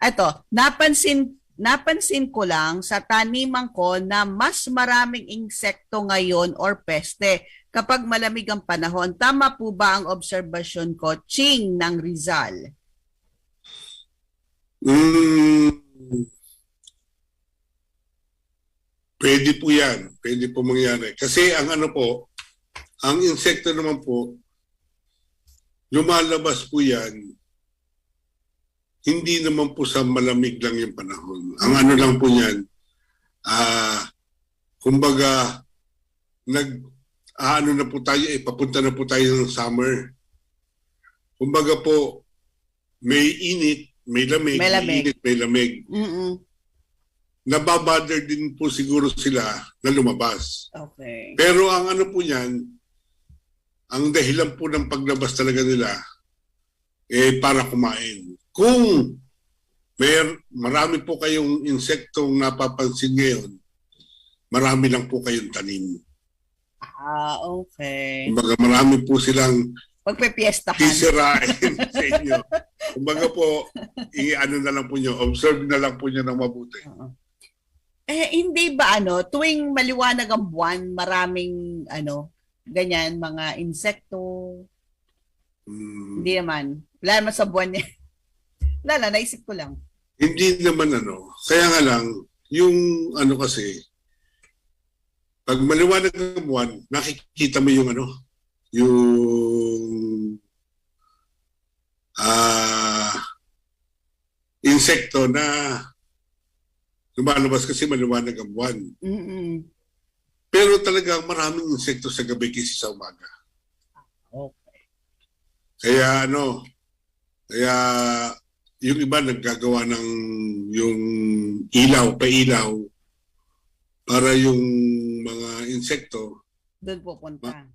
Eto, napansin ko lang sa taniman ko na mas maraming insekto ngayon or peste kapag malamig ang panahon. Tama po ba ang obserbasyon ko? Ching ng Rizal. Mm, pwede po yan. Pwede po mangyari. Kasi ang ano po, ang insekto naman po, lumalabas po yan, hindi naman po sa malamig lang yung panahon. Ang ano lang po yan, kumbaga, ano na po tayo, papunta na po tayo ng summer. Kumbaga po, may init, may lamig, May lamig. may init, may lamig. Mm-mm. Nababother din po siguro sila na lumabas. Okay. Pero ang ano po niyan, ang dahilan po ng paglabas talaga nila, para kumain. Kung marami po kayong insektong napapansin ngayon, marami lang po kayong tanim. Okay. Kumbaga marami po silang Pagpepiestahan. sisirain sa inyo. Kumbaga po, i-ano na lang po nyo, observe na lang po nyo ng mabuti. Hindi ba tuwing maliwanag ang buwan, maraming ganyan, mga insekto? Hindi naman. Wala naman sa buwan niya. Wala, naisip ko lang. Hindi naman kaya nga lang, yung kasi, pag maliwanag ang buwan, nakikita mo yung yung insekto na lumalabas kasi maliwanag ang buwan. Mm-mm. Pero talagang maraming insekto sa gabi kasi sa umaga. Okay. Kaya kaya yung iba naggagawa ng yung pailaw para yung mga insekto Doon pupunta.